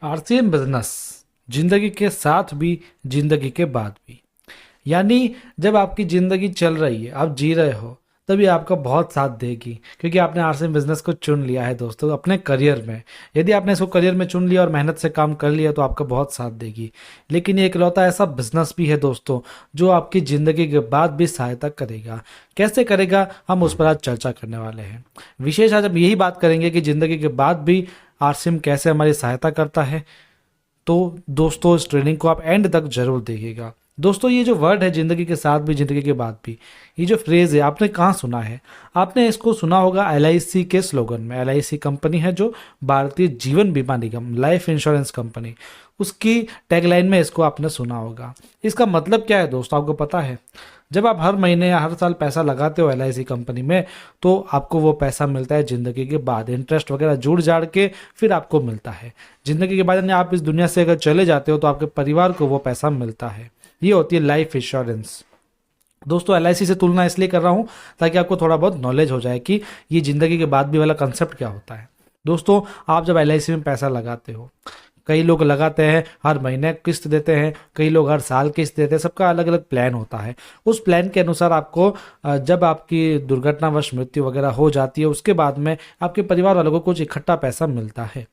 RCM business जिंदगी के साथ भी, जिंदगी के बाद भी। यानी जब आपकी जिंदगी चल रही है, आप जी रहे हो, तभी आपका बहुत साथ देगी, क्योंकि आपने आरसीएम बिजनेस को चुन लिया है दोस्तों अपने करियर में। यदि आपने इसको करियर में चुन लिया और मेहनत से काम कर लिया तो आपका बहुत साथ देगी। लेकिन ये इकलौता ऐसा बिजनेस भी है दोस्तों जो आपकी ज़िंदगी के बाद भी सहायता करेगा। कैसे करेगा, हम उस पर आज चर्चा करने वाले हैं। विशेष आज हम यही बात करेंगे कि ज़िंदगी के बाद भी आरसीएम कैसे हमारी सहायता करता है। तो दोस्तों इस ट्रेनिंग को आप एंड तक जरूर देखिएगा। दोस्तों ये जो वर्ड है, जिंदगी के साथ भी, जिंदगी के बाद भी, ये जो फ्रेज है आपने कहाँ सुना है? आपने इसको सुना होगा एलआईसी के स्लोगन में। एलआईसी कंपनी है जो भारतीय जीवन बीमा निगम, लाइफ इंश्योरेंस कंपनी, उसकी टैगलाइन में इसको आपने सुना होगा। इसका मतलब क्या है दोस्तों, आपको पता है? जब आप हर महीने या हर साल पैसा लगाते हो एलआईसी कंपनी में, तो आपको वो पैसा मिलता है जिंदगी के बाद। इंटरेस्ट वगैरह जुड़ जाड़ के फिर आपको मिलता है जिंदगी के बाद। यानी आप इस दुनिया से अगर चले जाते हो तो आपके परिवार को वो पैसा मिलता है। ये होती है लाइफ इंश्योरेंस। दोस्तों एलआईसी से तुलना इसलिए कर रहा हूँ ताकि आपको थोड़ा बहुत नॉलेज हो जाए कि ये जिंदगी के बाद भी वाला कंसेप्ट क्या होता है। दोस्तों आप जब एलआईसी में पैसा लगाते हो, कई लोग लगाते हैं हर महीने किस्त देते हैं, कई लोग हर साल किस्त देते हैं, सबका अलग अलग प्लान होता है। उस प्लान के अनुसार आपको जब आपकी दुर्घटनावश मृत्यु वगैरह हो जाती है, उसके बाद में आपके परिवार वालों को कुछ इकट्ठा पैसा मिलता है।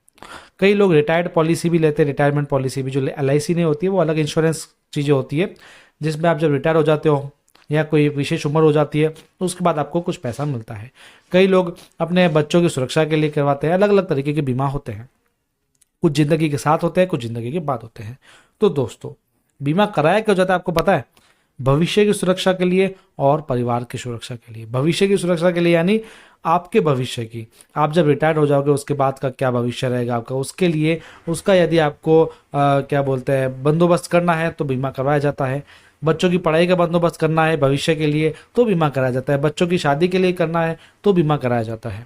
कई लोग रिटायर्ड पॉलिसी भी लेते हैं, रिटायरमेंट पॉलिसी भी। जो एलआईसी नहीं होती है वो अलग इंश्योरेंस चीज़ें होती है, जिसमें आप जब रिटायर हो जाते हो या कोई विशेष उम्र हो जाती है तो उसके बाद आपको कुछ पैसा मिलता है। कई लोग अपने बच्चों की सुरक्षा के लिए करवाते हैं। अलग अलग तरीके के बीमा होते हैं, कुछ जिंदगी के साथ होते हैं, कुछ जिंदगी के बाद होते हैं। तो दोस्तों बीमा कराया क्यों जाता है आपको पता है? भविष्य की सुरक्षा के लिए और परिवार की सुरक्षा के लिए। भविष्य की सुरक्षा के लिए यानी आपके भविष्य की, आप जब रिटायर हो जाओगे उसके बाद का क्या भविष्य रहेगा आपका, उसके लिए उसका यदि आपको क्या बोलते हैं बंदोबस्त करना है तो बीमा करवाया जाता है। बच्चों की पढ़ाई का बंदोबस्त करना है भविष्य के लिए तो बीमा कराया जाता है। बच्चों की शादी के लिए करना है तो बीमा कराया जाता है।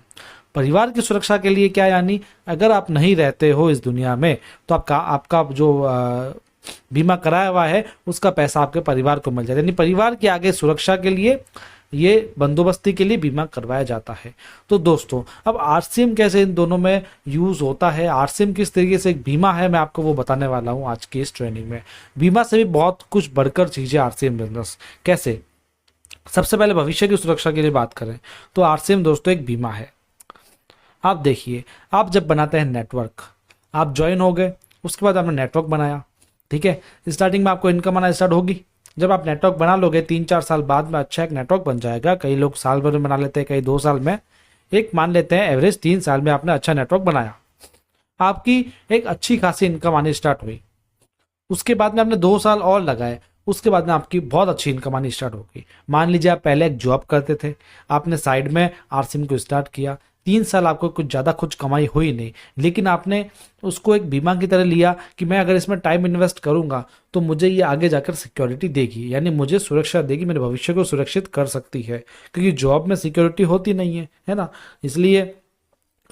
परिवार की सुरक्षा के लिए क्या, यानी अगर आप नहीं रहते हो इस दुनिया में तो आपका आपका जो बीमा कराया हुआ है उसका पैसा आपके परिवार को मिल जाए। यानी परिवार की आगे सुरक्षा के लिए, ये बंदोबस्ती के लिए बीमा करवाया जाता है। तो दोस्तों अब आरसीएम कैसे इन दोनों में यूज होता है, आरसीएम किस तरीके से एक बीमा है, मैं आपको वो बताने वाला हूँ आज की इस ट्रेनिंग में। बीमा से भी बहुत कुछ बढ़कर चीजें आरसीएम बिजनेस। कैसे? सबसे पहले भविष्य की सुरक्षा के लिए बात करें तो आरसीएम दोस्तों एक बीमा है। आप देखिए, आप जब बनाते हैं नेटवर्क, आप ज्वाइन हो गए, उसके बाद आपने नेटवर्क बनाया, ठीक है, स्टार्टिंग में आपको इनकम आना स्टार्ट होगी। जब आप नेटवर्क बना लोगे 3-4 साल बाद में अच्छा एक नेटवर्क बन जाएगा। कई लोग साल भर में बना लेते हैं, कई 2 साल में। एक मान लेते हैं एवरेज 3 साल में आपने अच्छा नेटवर्क बनाया, आपकी एक अच्छी खासी इनकम आनी स्टार्ट हुई। उसके बाद में आपने 2 साल और लगाए, उसके बाद में आपकी बहुत अच्छी इनकम आनी स्टार्ट होगी। मान लीजिए आप पहले एक जॉब करते थे, आपने साइड में आरसीएम को स्टार्ट किया, 3 साल आपको कुछ ज़्यादा कुछ कमाई हुई नहीं, लेकिन आपने उसको एक बीमा की तरह लिया कि मैं अगर इसमें टाइम इन्वेस्ट करूंगा तो मुझे ये आगे जाकर सिक्योरिटी देगी, यानी मुझे सुरक्षा देगी, मेरे भविष्य को सुरक्षित कर सकती है। क्योंकि जॉब में सिक्योरिटी होती नहीं है ना, इसलिए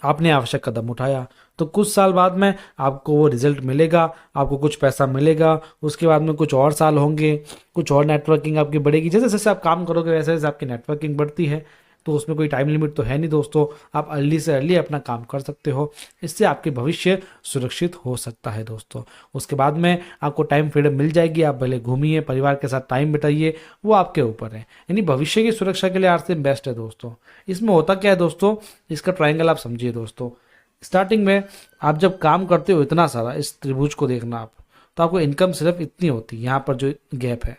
आपने आवश्यक कदम उठाया। तो कुछ साल बाद में आपको वो रिजल्ट मिलेगा, आपको कुछ पैसा मिलेगा। उसके बाद में कुछ और साल होंगे, कुछ और नेटवर्किंग आपकी बढ़ेगी। जैसे जैसे आप काम करोगे वैसे वैसे आपकी नेटवर्किंग बढ़ती है। तो उसमें कोई टाइम लिमिट तो है नहीं दोस्तों, आप अर्ली से अर्ली अपना काम कर सकते हो। इससे आपके भविष्य सुरक्षित हो सकता है दोस्तों। उसके बाद में आपको टाइम फ्रीडम मिल जाएगी, आप भले घूमिए, परिवार के साथ टाइम बिताइए, वो आपके ऊपर है। यानी भविष्य की सुरक्षा के लिए आरसीएम बेस्ट है दोस्तों। इसमें होता क्या है दोस्तों, इसका ट्रायंगल आप समझिए दोस्तों। स्टार्टिंग में आप जब काम करते हो इतना सारा, इस त्रिभुज को देखना आप, तो आपको इनकम सिर्फ इतनी होती है, यहाँ पर जो गैप है।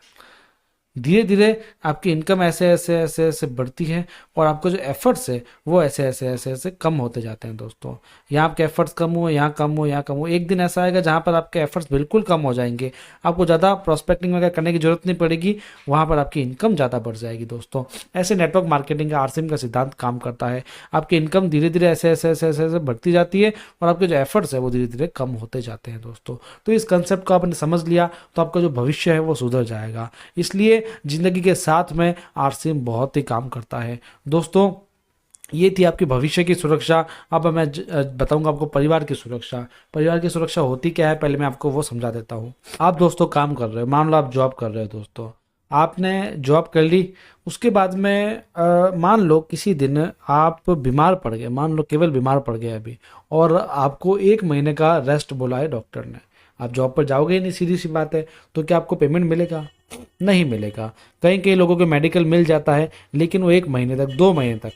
धीरे धीरे आपकी इनकम ऐसे ऐसे ऐसे ऐसे बढ़ती है और आपको जो एफर्ट्स है वो ऐसे ऐसे ऐसे ऐसे कम होते जाते हैं दोस्तों। यहाँ आपके एफर्ट्स कम हुए, यहाँ कम हुए, यहाँ कम हुए। एक दिन ऐसा आएगा जहाँ पर आपके एफर्ट्स बिल्कुल कम हो जाएंगे, आपको ज़्यादा प्रॉस्पेक्टिंग वगैरह करने की जरूरत नहीं पड़ेगी, वहाँ पर आपकी इनकम ज़्यादा बढ़ जाएगी दोस्तों। ऐसे नेटवर्क मार्केटिंग का आरसीएम का सिद्धांत काम करता है। आपकी इनकम धीरे धीरे ऐसे ऐसे ऐसे ऐसे ऐसे बढ़ती जाती है और आपके जो एफर्ट्स है वो धीरे धीरे कम होते जाते हैं दोस्तों। तो इस कंसेप्ट को आपने समझ लिया तो आपका जो भविष्य है वो सुधर जाएगा। इसलिए जिंदगी के साथ में आरसीएम बहुत ही काम करता है दोस्तों। ये थी आपकी भविष्य की सुरक्षा। अब मैं बताऊंगा आपको परिवार की सुरक्षा। परिवार की सुरक्षा होती क्या है, पहले मैं आपको वो समझा देता हूँ। आप दोस्तों काम कर रहे हो, मान लो आप जॉब कर रहे हो दोस्तों, आपने जॉब कर ली, उसके बाद में मान लो किसी दिन आप बीमार पड़ गए, मान लो केवल बीमार पड़ गए अभी, और आपको 1 महीने का रेस्ट बोला है डॉक्टर ने। आप जॉब पर जाओगे ही नहीं, सीधी सी बात है। तो क्या आपको पेमेंट मिलेगा? नहीं मिलेगा। कई कई लोगों को मेडिकल मिल जाता है, लेकिन वो 1 महीने तक, 2 महीने तक।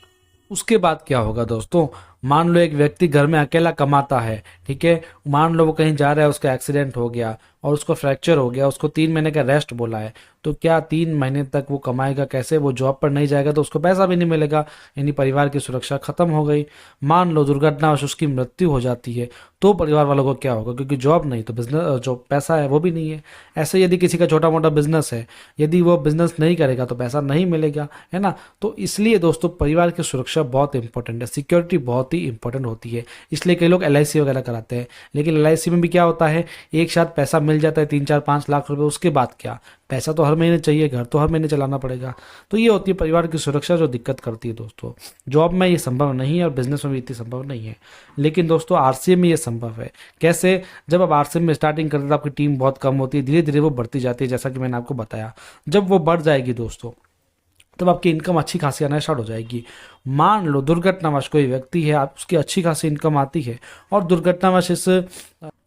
उसके बाद क्या होगा दोस्तों? मान लो एक व्यक्ति घर में अकेला कमाता है, ठीक है, मान लो वो कहीं जा रहा है, उसका एक्सीडेंट हो गया और उसको फ्रैक्चर हो गया, उसको 3 महीने का रेस्ट बोला है। तो क्या 3 महीने तक वो कमाएगा कैसे? वो जॉब पर नहीं जाएगा तो उसको पैसा भी नहीं मिलेगा, यानी परिवार की सुरक्षा खत्म हो गई। मान लो दुर्घटनावश उसकी मृत्यु हो जाती है, तो परिवार वालों को क्या होगा? क्योंकि जॉब नहीं तो बिजनेस, जो पैसा है वो भी नहीं है। ऐसे यदि किसी का छोटा मोटा बिजनेस है, यदि वो बिजनेस नहीं करेगा तो पैसा नहीं मिलेगा, है ना। तो इसलिए दोस्तों परिवार की सुरक्षा बहुत इंपॉर्टेंट है, सिक्योरिटी बहुत ही इंपॉर्टेंट होती है। इसलिए कई लोग LIC वगैरह कराते हैं, लेकिन LIC में भी क्या होता है, एक साथ पैसा मिल जाता है 3 4 5 लाख रुपए, उसके बाद क्या? पैसा तो हर महीने चाहिए, घर तो हर महीने चलाना पड़ेगा। तो ये होती है परिवार की सुरक्षा जो दिक्कत करती है दोस्तों। जॉब में ये संभव नहीं है और बिजनेस में भी इतनी संभव नहीं है, लेकिन दोस्तों RCM में ये संभव है। कैसे? जब आप RCM में स्टार्टिंग करते हैं तो आपकी टीम बहुत कम होती है, धीरे धीरे वो बढ़ती जाती है, जैसा कि मैंने आपको बताया। जब वो बढ़ जाएगी दोस्तों, तब आपकी इनकम अच्छी खासी आना स्टार्ट हो जाएगी। मान लो दुर्घटनावश कोई व्यक्ति है, आप उसकी अच्छी खासी इनकम आती है और दुर्घटनावश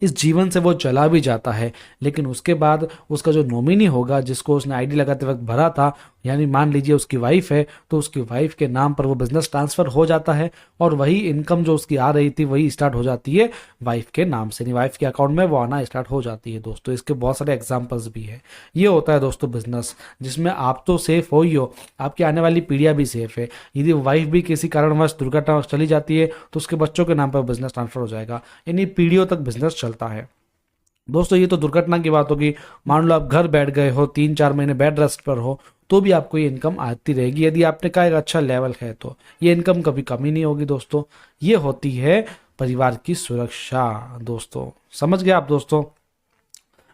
इस जीवन से वो चला भी जाता है, लेकिन उसके बाद उसका जो नॉमिनी होगा, जिसको उसने ID लगाते वक्त भरा था, यानी मान लीजिए उसकी वाइफ है, तो उसकी वाइफ के नाम पर वो बिजनेस ट्रांसफर हो जाता है और वही इनकम जो उसकी आ रही थी वही स्टार्ट हो जाती है वाइफ के नाम से, नहीं वाइफ के अकाउंट में वो आना स्टार्ट हो जाती है दोस्तों। इसके बहुत सारे एग्जाम्पल्स भी है। ये होता है दोस्तों बिजनेस, जिसमें आप तो सेफ हो ही हो, आपकी आने वाली पीढ़ियां भी सेफ है। यदि वाइफ भी किसी कारणवश दुर्घटनावश चली जाती है तो उसके बच्चों के नाम पर बिजनेस ट्रांसफर हो जाएगा, यानी पीढ़ियों तक बिजनेस चलता है दोस्तों। ये तो दुर्घटना की बात होगी। मान लो आप घर बैठ गए हो, 3 4 महीने बेड रेस्ट पर हो, तो भी आपको ये इनकम आती रहेगी, यदि आपने का एक अच्छा लेवल है तो ये इनकम कभी कमी नहीं होगी दोस्तों। ये होती है परिवार की सुरक्षा दोस्तों। समझ गए आप दोस्तों?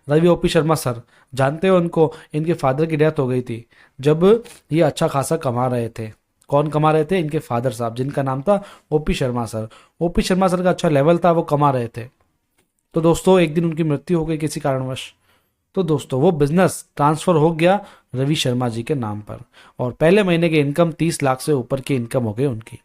रवि OP शर्मा सर, जानते हो उनको? इनके फादर की डेथ हो गई थी जब ये अच्छा खासा कमा रहे थे। कौन कमा रहे थे? इनके फादर साहब, जिनका नाम था OP Sharma sir. OP Sharma sir का अच्छा लेवल था, वो कमा रहे थे। तो दोस्तों एक दिन उनकी मृत्यु हो गई किसी कारणवश। तो दोस्तों वो बिजनेस ट्रांसफर हो गया रवि शर्मा जी के नाम पर, और पहले महीने की इनकम 30 लाख से ऊपर की इनकम हो गई उनकी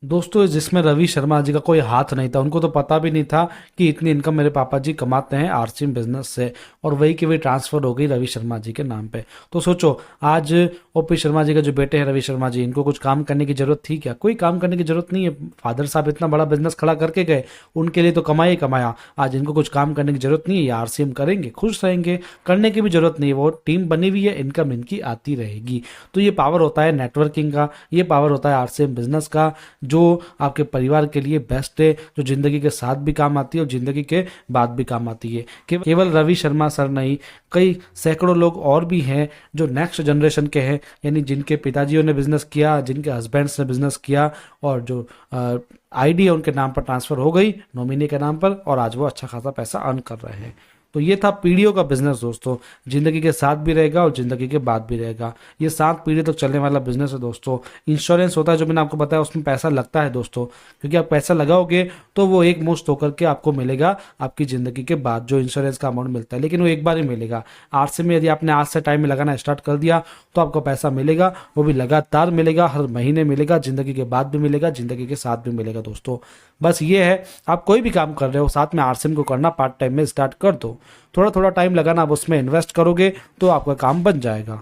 दोस्तों, जिसमें रवि शर्मा जी का कोई हाथ नहीं था। उनको तो पता भी नहीं था कि इतनी इनकम मेरे पापा जी कमाते हैं RCM बिजनेस से, और वही की वही ट्रांसफर हो गई रवि शर्मा जी के नाम पे। तो सोचो, आज OP शर्मा जी का जो बेटे हैं रवि शर्मा जी, इनको कुछ काम करने की जरूरत थी क्या? कोई काम करने की जरूरत नहीं है। फादर साहब इतना बड़ा बिजनेस खड़ा करके गए, उनके लिए तो कमाया ही कमाया। आज इनको कुछ काम करने की जरूरत नहीं है, ये RCM करेंगे, खुश रहेंगे, करने की भी जरूरत नहीं है। वो टीम बनी हुई है, इनकम इनकी आती रहेगी। तो ये पावर होता है नेटवर्किंग का, ये पावर होता है RCM बिजनेस का, जो आपके परिवार के लिए बेस्ट है, जो जिंदगी के साथ भी काम आती है और जिंदगी के बाद भी काम आती है। केवल रवि शर्मा सर नहीं, कई सैकड़ों लोग और भी हैं जो नेक्स्ट जनरेशन के हैं, यानी जिनके पिताजियों ने बिजनेस किया, जिनके हस्बैंड्स ने बिजनेस किया, और जो ID है उनके नाम पर ट्रांसफर हो गई नॉमिनी के नाम पर, और आज वो अच्छा खासा पैसा अर्न कर रहे हैं। तो ये था पीढ़ियों का बिजनेस दोस्तों, जिंदगी के साथ भी रहेगा और जिंदगी के बाद भी रहेगा। ये 7 पीढ़ी तक चलने वाला बिजनेस है दोस्तों। इंश्योरेंस होता है जो मैंने आपको बताया, उसमें पैसा लगता है दोस्तों, क्योंकि आप पैसा लगाओगे तो वो एक मुश्त होकर के आपको मिलेगा आपकी जिंदगी के बाद, जो इंश्योरेंस का अमाउंट मिलता है, लेकिन वो एक बार ही मिलेगा। RCM में यदि आपने आज से टाइम में लगाना स्टार्ट कर दिया तो आपको पैसा मिलेगा, वो भी लगातार मिलेगा, हर महीने मिलेगा, जिंदगी के बाद भी मिलेगा, जिंदगी के साथ भी मिलेगा दोस्तों। बस ये है, आप कोई भी काम कर रहे हो साथ में RCM को करना पार्ट टाइम में स्टार्ट कर दो। थोड़ा थोड़ा टाइम लगाना, आप उसमें इन्वेस्ट करोगे तो आपका काम बन जाएगा।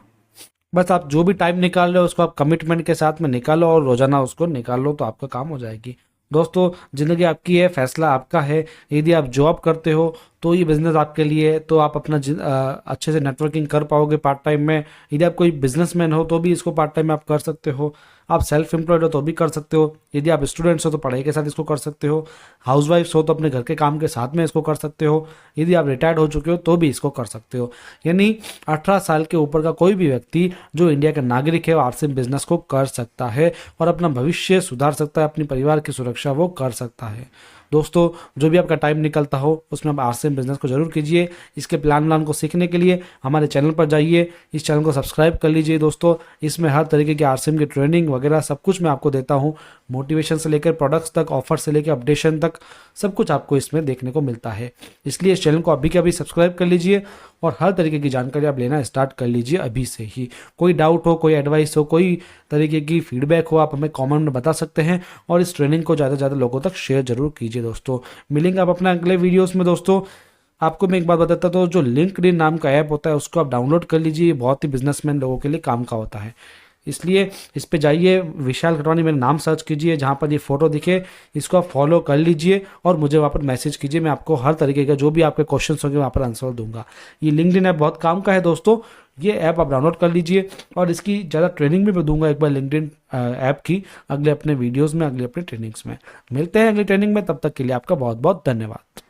बस आप जो भी टाइम निकाल रहे हो उसको आप कमिटमेंट के साथ में निकालो और रोजाना उसको निकाल लो, तो आपका काम हो जाएगी दोस्तों। जिंदगी आपकी है, फैसला आपका है। यदि आप जॉब करते हो तो ये बिजनेस आपके लिए है, तो आप अपना अच्छे से नेटवर्किंग कर पाओगे पार्ट टाइम में। यदि आप कोई बिजनेसमैन हो तो भी इसको पार्ट टाइम में आप कर सकते हो। आप सेल्फ एम्प्लॉयड हो तो भी कर सकते हो। यदि आप स्टूडेंट्स हो तो पढ़ाई के साथ इसको कर सकते हो। हाउसवाइफ्स हो तो अपने घर के काम के साथ में इसको कर सकते हो। यदि आप रिटायर्ड हो चुके हो तो भी इसको कर सकते हो। यानी 18 साल के ऊपर का कोई भी व्यक्ति जो इंडिया का नागरिक है वो RCM बिजनेस को कर सकता है और अपना भविष्य सुधार सकता है, अपने परिवार की सुरक्षा वो कर सकता है। दोस्तों जो भी आपका टाइम निकलता हो उसमें आप RCM बिजनेस को जरूर कीजिए। इसके प्लान को सीखने के लिए हमारे चैनल पर जाइए, इस चैनल को सब्सक्राइब कर लीजिए दोस्तों। इसमें हर तरीके की RCM की ट्रेनिंग वगैरह सब कुछ मैं आपको देता हूँ, मोटिवेशन से लेकर प्रोडक्ट्स तक, ऑफर से लेकर अपडेशन तक, सब कुछ आपको इसमें देखने को मिलता है। इसलिए इस चैनल को अभी के अभी सब्सक्राइब कर लीजिए और हर तरीके की जानकारी आप लेना स्टार्ट कर लीजिए अभी से ही। कोई डाउट हो, कोई एडवाइस हो, कोई तरीके की फीडबैक हो, आप हमें कमेंट में बता सकते हैं और इस ट्रेनिंग को ज़्यादा से ज़्यादा लोगों तक शेयर जरूर कीजिए दोस्तों। मिलेंगे आप अपने अगले वीडियोस में दोस्तों। आपको मैं एक बात बताता हूँ, तो जो लिंक्डइन नाम का ऐप होता है उसको आप डाउनलोड कर लीजिए, ये बहुत ही बिजनेसमैन लोगों के लिए काम का होता है। इसलिए इस पे जाइए, विशाल खटवानी मेरा नाम सर्च कीजिए, जहाँ पर ये फोटो दिखे इसको आप फॉलो कर लीजिए और मुझे वहाँ पर मैसेज कीजिए। मैं आपको हर तरीके का जो भी आपके क्वेश्चन होंगे वहाँ पर आंसर दूंगा। ये लिंक्डइन ऐप बहुत काम का है दोस्तों, ये ऐप आप डाउनलोड कर लीजिए और इसकी ज़्यादा ट्रेनिंग भी मैं दूंगा एक बार लिंक्डइन ऐप की अगले अपने वीडियोज़ में, अगले अपने ट्रेनिंग्स में। मिलते हैं अगली ट्रेनिंग में, तब तक के लिए आपका बहुत बहुत धन्यवाद।